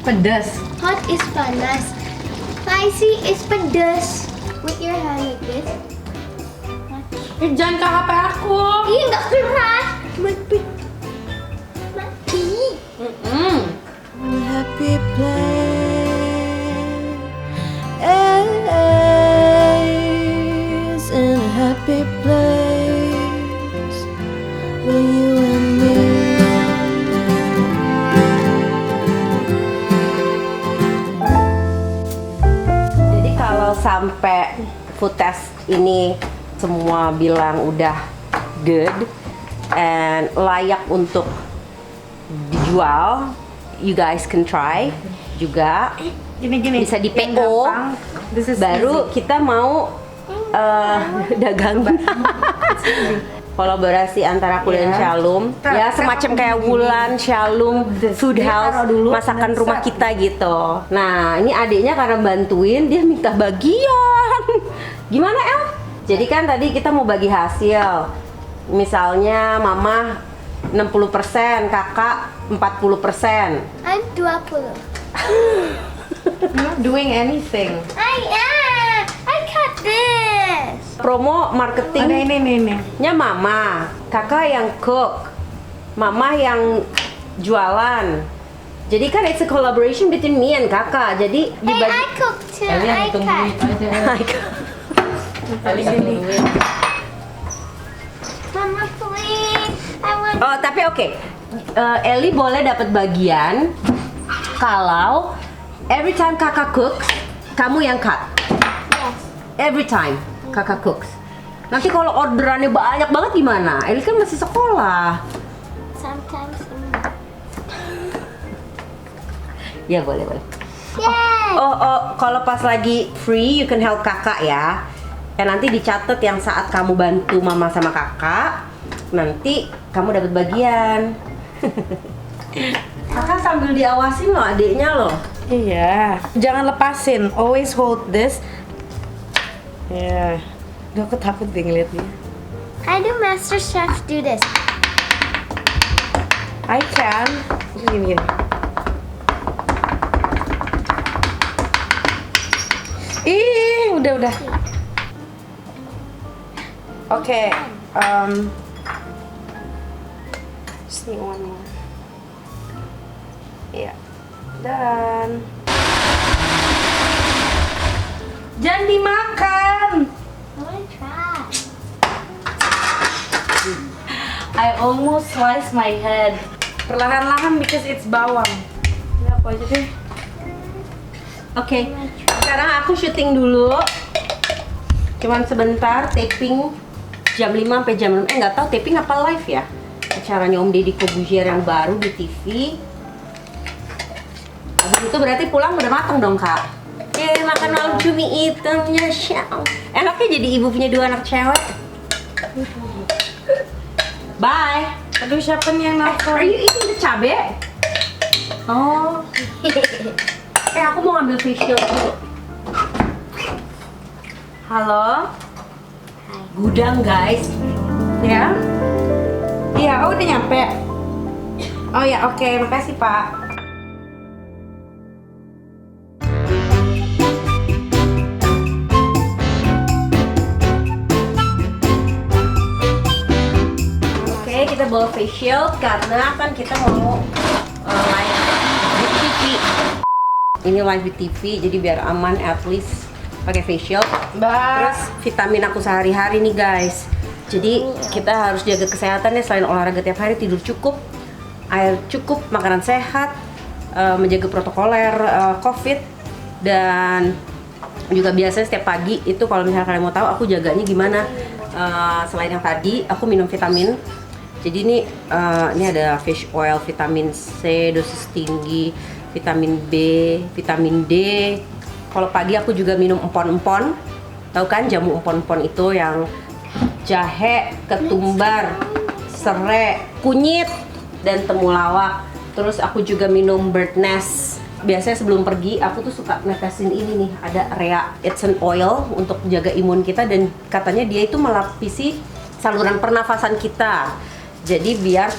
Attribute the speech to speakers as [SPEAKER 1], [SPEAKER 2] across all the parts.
[SPEAKER 1] Pedas.
[SPEAKER 2] Hot is panas. Spicy is pedas. With your hand like this.
[SPEAKER 1] Jangan ke HP aku.
[SPEAKER 2] Ih, nggak keras. Mati.
[SPEAKER 3] Happy place in a happy place with you and me.
[SPEAKER 4] Jadi kalau sampai food test ini semua bilang udah good and layak untuk dijual, you guys can try juga.
[SPEAKER 1] Gini.
[SPEAKER 4] Bisa di
[SPEAKER 1] Yang
[SPEAKER 4] PO.
[SPEAKER 1] gampang. This is
[SPEAKER 4] Baru
[SPEAKER 1] easy.
[SPEAKER 4] kita mau dagang kolaborasi antara aku dan Shalom. Ya semacam kayak Wulan, Shalom, Food House, masakan rumah kita gitu. Nah ini adiknya karena bantuin dia minta bagian. Gimana El? Jadi kan tadi kita mau bagi hasil. Misalnya mama 60%, kakak 40%.
[SPEAKER 2] I'm 20.
[SPEAKER 1] Not doing anything.
[SPEAKER 2] I cut this.
[SPEAKER 4] Promo
[SPEAKER 1] Ada
[SPEAKER 4] marketingnya
[SPEAKER 1] ini.
[SPEAKER 4] mama, kakak yang cook, mama yang jualan. Jadi kan it's a collaboration between me and kakak. Jadi
[SPEAKER 2] Hey,
[SPEAKER 4] dibagi.
[SPEAKER 2] I cook too. I cut. Mama, please. I want.
[SPEAKER 4] Oh tapi oke. Ellie boleh dapat bagian kalau every time kakak cooks, kamu yang cut.
[SPEAKER 2] Yes.
[SPEAKER 4] Every time kakak cooks. Nanti kalau orderannya banyak banget gimana? Ellie kan masih sekolah.
[SPEAKER 2] Sometimes.
[SPEAKER 4] Ya boleh.
[SPEAKER 2] Yay.
[SPEAKER 4] Oh, kalau pas lagi free, you can help kakak ya. Ya nanti dicatat yang saat kamu bantu mama sama kakak, nanti kamu dapat bagian. Kakak sambil diawasin loh adiknya loh.
[SPEAKER 1] Iya. Jangan lepasin. Always hold this. Ya. Duh, aku takut deh ngeliatnya.
[SPEAKER 2] How do Master Chef do this?
[SPEAKER 1] I can. Gini. Ih, udah. Oke, just need one more. Iya, dan jangan dimakan.
[SPEAKER 2] I want to try.
[SPEAKER 1] I almost sliced my head. Perlahan-lahan because it's bawang. Ini aku aja deh.
[SPEAKER 4] Oke, sekarang aku syuting dulu. Cuman sebentar, taping jam 5 sampai jam 6. Nggak tahu taping apa live ya? Acaranya Om Deddy Corbuzier yang baru di TV. Habis itu berarti pulang udah mateng dong kak. Makan malam cumi hitamnya Syam. Enaknya jadi ibu punya 2 anak cewek. Bye.
[SPEAKER 1] Aduh, siapa nih yang
[SPEAKER 4] Are
[SPEAKER 1] nelfon?
[SPEAKER 4] you eating the cabe? Oh. Aku mau ngambil facial dulu. Halo. Gudang guys.
[SPEAKER 1] Ya? Iya, oh udah nyampe. Oh ya, oke, makasih Pak.
[SPEAKER 4] Oke, kita bawa face shield karena kan kita mau live di TV. Ini live di TV, jadi biar aman at least pakai face shield. Terus vitamin aku sehari-hari nih guys. Jadi kita harus jaga kesehatan ya, selain olahraga tiap hari, tidur cukup, air cukup, makanan sehat, menjaga protokoler COVID, dan juga biasanya setiap pagi itu kalau misalnya kalian mau tahu aku jaganya gimana, selain yang tadi aku minum vitamin. Jadi ini ada fish oil, vitamin C dosis tinggi, vitamin B, vitamin D. Kalau pagi aku juga minum empon-empon. Tahu kan jamu empon-empon itu yang jahe, ketumbar, serai, kunyit, dan temulawak. Terus aku juga minum bird nest. Biasanya sebelum pergi aku tuh suka netesin ini nih, ada Rea. It's an oil untuk jaga imun kita dan katanya dia itu melapisi saluran pernafasan kita. Jadi biar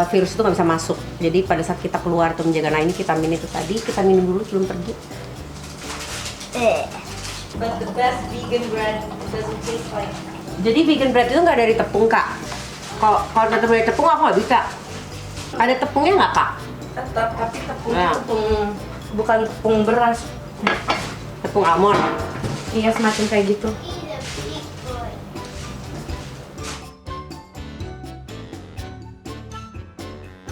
[SPEAKER 4] virus itu nggak bisa masuk. Jadi pada saat kita keluar atau menjaga, nah ini vitamin itu tadi kita minum dulu sebelum pergi. But the best vegan bread doesn't taste like. Jadi vegan bread itu nggak dari tepung kak. Kalau dari tepung aku nggak bisa. Ada tepungnya nggak kak?
[SPEAKER 1] Tetap, tapi tepungnya
[SPEAKER 4] Nah.
[SPEAKER 1] tepung bukan tepung beras.
[SPEAKER 4] Tepung almond.
[SPEAKER 1] Iya, semacam kayak gitu.
[SPEAKER 2] Eat a big boy.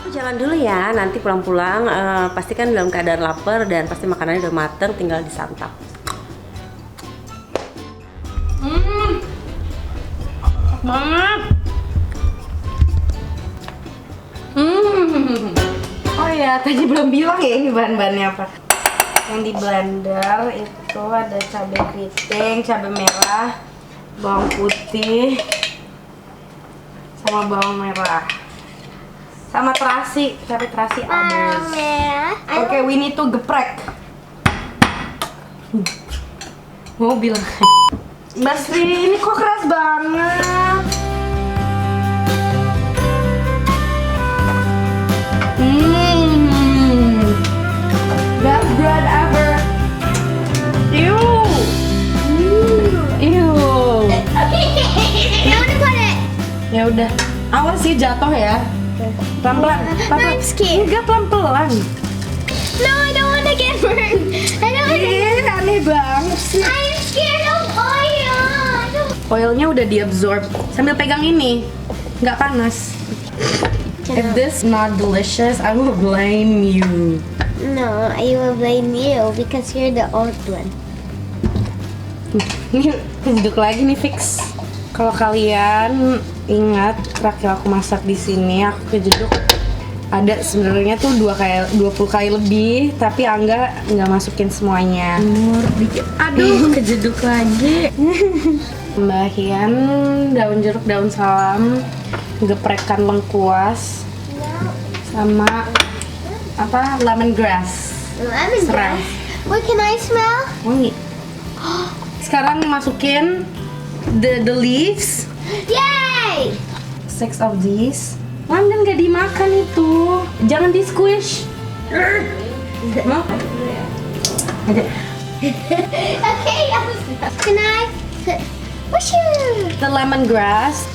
[SPEAKER 4] Jalan dulu ya, nanti pulang-pulang pasti kan dalam keadaan lapar dan pasti makanannya udah mateng, tinggal disantap.
[SPEAKER 1] Banget. Oh ya, tadi belum bilang ya ini bahan-bahannya apa. Yang di blender itu ada cabai keriting, cabai merah, bawang putih, sama bawang merah, sama terasi, cabai terasi others.
[SPEAKER 2] Merah.
[SPEAKER 1] Oke, we need to geprek. Mau bilang, Basri, ini kok keras banget. Best bread ever. Ew. Ew.
[SPEAKER 2] I want to put it.
[SPEAKER 1] Ya udah, awas sih jatuh ya. Pelan-pelan.
[SPEAKER 2] I'm scared.
[SPEAKER 1] Enggak, pelan-pelan.
[SPEAKER 2] No, I don't want to get burned. I don't want to.
[SPEAKER 1] Ih, aneh banget sih.
[SPEAKER 2] I'm scared of oil. I don't-
[SPEAKER 1] Oilnya udah diabsorb. Sambil pegang ini, nggak panas. If this not delicious, I will blame you.
[SPEAKER 2] No, I will blame you because you're the old one.
[SPEAKER 1] Ini duduk lagi nih fix. Kalau kalian ingat terakhir aku masak di sini, aku kejeduk ada sebenarnya tuh 20 kali lebih, tapi Angga nggak masukin semuanya. Dikit. Aduh, kejeduk lagi. Tambahin daun jeruk, daun salam, geprekan lengkuas, sama apa lemongrass.
[SPEAKER 2] Lemongrass. What can I smell?
[SPEAKER 1] Wangi. Sekarang masukin the leaves.
[SPEAKER 2] Yay!
[SPEAKER 1] 6 of these. London gak dimakan itu. Jangan di squish. Mau? Ada.
[SPEAKER 2] Okay, can I? What's your?
[SPEAKER 1] The lemongrass.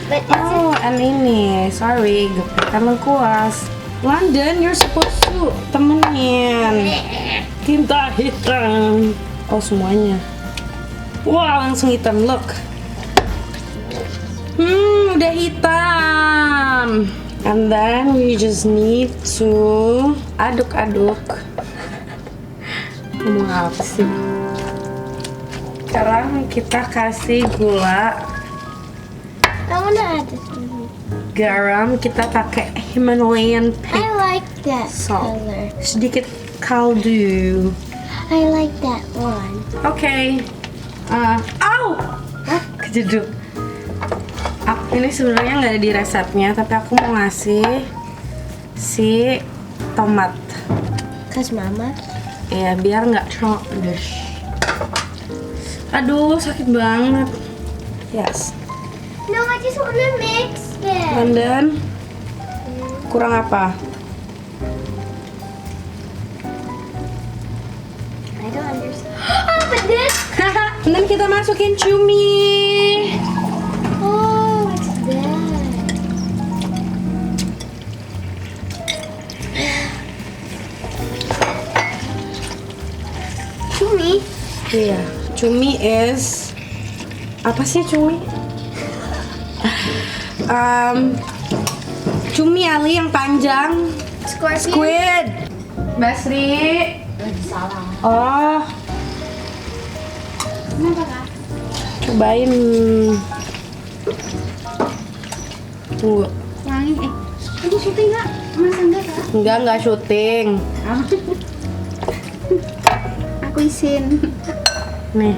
[SPEAKER 2] But
[SPEAKER 1] Oh, and ini. Sorry, geprekan lengkuas. London, you're supposed to temenin. Tinta hitam. Oh, semuanya. Wah, langsung hitam. Look. Udah hitam. And then we just need to aduk-aduk. Ngomong apa sih? Sekarang kita kasih gula,
[SPEAKER 2] I wanna add this one.
[SPEAKER 1] garam, kita pakai Himalayan
[SPEAKER 2] I
[SPEAKER 1] pink
[SPEAKER 2] like that
[SPEAKER 1] salt.
[SPEAKER 2] color.
[SPEAKER 1] Sedikit kaldu.
[SPEAKER 2] I like that one.
[SPEAKER 1] Oke. Au! Kejeduk. Ini sebenarnya nggak ada di resepnya, tapi aku mau ngasih si tomat.
[SPEAKER 2] Cause mama.
[SPEAKER 1] Ya, biar nggak terlalu pedes. Aduh, sakit banget. Yes.
[SPEAKER 2] No, I just wanna mix it.
[SPEAKER 1] London, kurang apa?
[SPEAKER 2] I don't understand. Oh, but this.
[SPEAKER 1] Dan kita masukin cumi.
[SPEAKER 2] Oh, what's that? Cumi.
[SPEAKER 1] Iya, cumi is apa sih cumi? Cumi Ali yang panjang.
[SPEAKER 2] Scorpion.
[SPEAKER 1] Squid. Basri. Oh,
[SPEAKER 2] Kenapa kak?
[SPEAKER 1] cobain. Tunggu.
[SPEAKER 2] Wangi. Ini syuting nggak? Masa enggak kak?
[SPEAKER 1] Enggak syuting.
[SPEAKER 2] Aku isin.
[SPEAKER 1] Nih.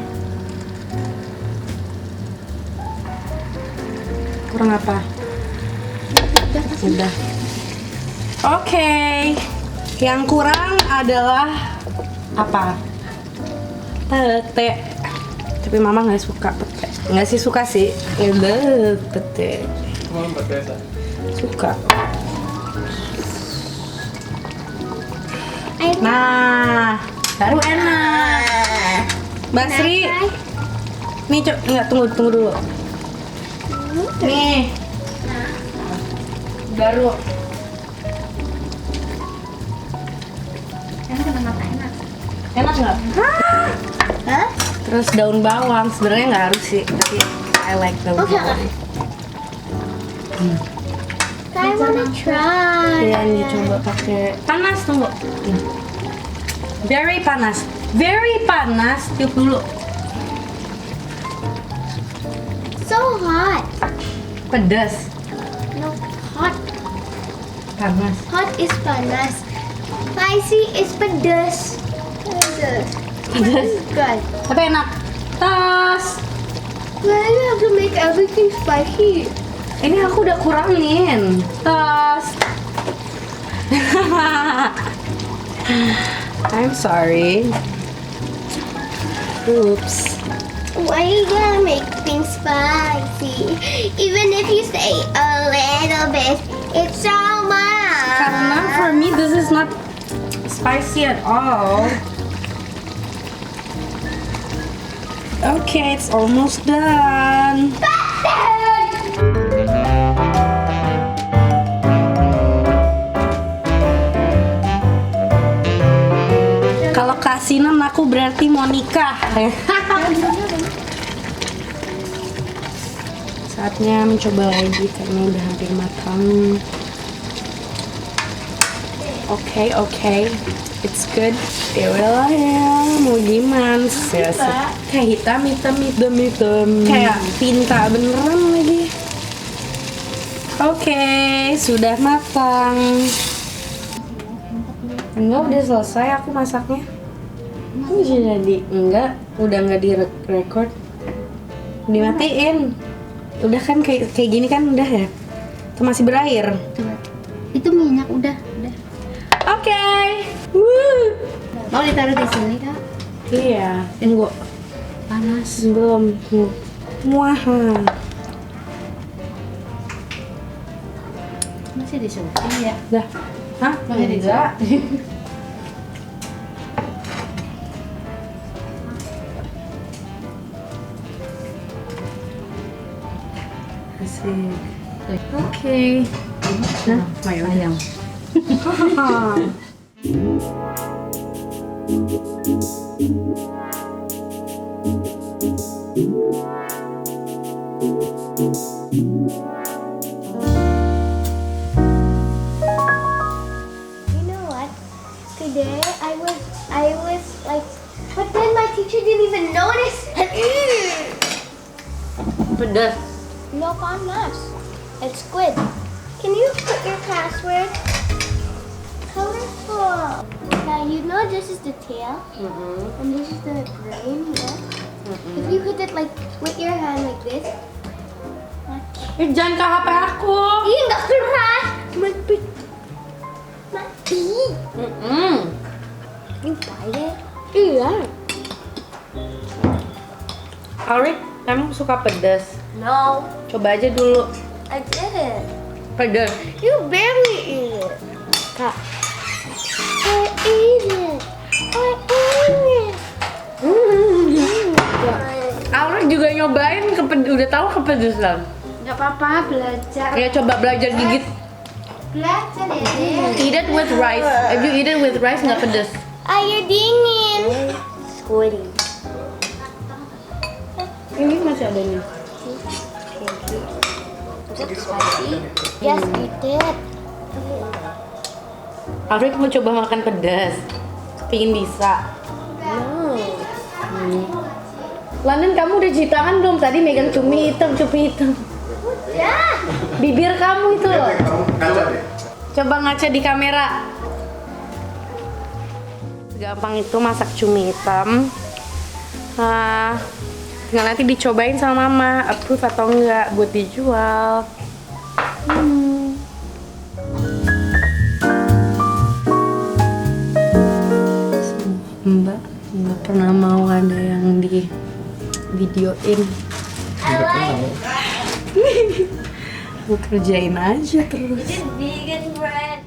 [SPEAKER 1] Kurang apa? Udah. Oke. Yang kurang adalah apa? Pete. Tapi mama nggak suka pete. Nggak sih suka sih. Pete. Suka.
[SPEAKER 2] I like
[SPEAKER 1] Nah, baru enak. Basri, nih enggak tunggu dulu. Nih, baru. Enak nggak?
[SPEAKER 2] Hah?
[SPEAKER 1] Terus daun bawang, sebenarnya nggak harus sih, tapi I like daun
[SPEAKER 2] Okay.
[SPEAKER 1] bawang.
[SPEAKER 2] I wanna try.
[SPEAKER 1] Iya, ini coba pakai panas tunggu. Very panas, tiup dulu.
[SPEAKER 2] So hot.
[SPEAKER 1] Pedas,
[SPEAKER 2] No, hot.
[SPEAKER 1] panas.
[SPEAKER 2] Hot is panas. Spicy is pedas. Pedas.
[SPEAKER 1] Pedas.
[SPEAKER 2] Good.
[SPEAKER 1] Tapi enak. Tas.
[SPEAKER 2] Why do you have to make everything spicy?
[SPEAKER 1] Ini aku udah kurangin. Tas. I'm sorry. Oops.
[SPEAKER 2] Why you gonna make things spicy? Even if you say a little bit, it's so much.
[SPEAKER 1] Karena for me this is not spicy at all. Okay, it's almost done. Kalau kasinan aku berarti mau nikah. Saatnya mencoba lagi karena udah hampir matang. Oke, it's good. Ya lah ya, mau gimana sih? Kayak hitam. Kayak tinta beneran lagi. Oke, sudah matang. Enggak, udah selesai aku masaknya. Bisa jadi enggak, udah nggak di record. Dimatiin. Udah kan kayak gini kan udah ya. Atau masih berair.
[SPEAKER 5] Itu minyak udah.
[SPEAKER 1] Oke. Woo.
[SPEAKER 5] Mau ditaruh di sini kak?
[SPEAKER 1] Iya, tunggu.
[SPEAKER 5] Panas.
[SPEAKER 1] Belum. Muah.
[SPEAKER 5] Masih disuapin ya?
[SPEAKER 1] Dah. Hah?
[SPEAKER 5] Masih
[SPEAKER 1] Enggak. Asik. Oke. Nah,
[SPEAKER 5] Ayam.
[SPEAKER 2] You know what? Today I was like, but then my teacher didn't even notice.
[SPEAKER 1] Pedas.
[SPEAKER 2] No panas. It's squid. Can you put your password? Colorful. Now you know this is the tail, and this is the brain here. If you hit it like with your hand like this,
[SPEAKER 1] Jangan ke HP aku.
[SPEAKER 2] ih nggak keras. Mati. Mati. You bite it? Iya.
[SPEAKER 1] Arik, kamu suka pedas?
[SPEAKER 2] No,
[SPEAKER 1] Coba aja dulu.
[SPEAKER 2] I didn't.
[SPEAKER 1] Pedas.
[SPEAKER 2] You barely eat it.
[SPEAKER 1] Kak.
[SPEAKER 2] I ate it. I ate it.
[SPEAKER 1] Arik juga nyobain udah tahu kepedesan.
[SPEAKER 5] Gak apa-apa, belajar.
[SPEAKER 1] Ya coba belajar gigit.
[SPEAKER 2] Belajar ini.
[SPEAKER 1] Eat it with rice. If you eat it with rice nggak pedes.
[SPEAKER 2] Air dingin. Squiddy.
[SPEAKER 1] Ini masih ada nih.
[SPEAKER 2] Is it spicy? Yes, eat it.
[SPEAKER 1] Arik mau coba makan pedas. Pingin bisa. London, kamu udah cuci tangan belum? Tadi megang cumi hitam.
[SPEAKER 2] Ya.
[SPEAKER 1] Bibir kamu itu loh. Coba ngaca di kamera. Gampang itu masak cumi hitam. Tinggal nanti dicobain sama mama, approve atau enggak buat dijual. Mbak nggak pernah mau ada yang di videoin. Gue kerjain aja terus.
[SPEAKER 2] Vegan bread.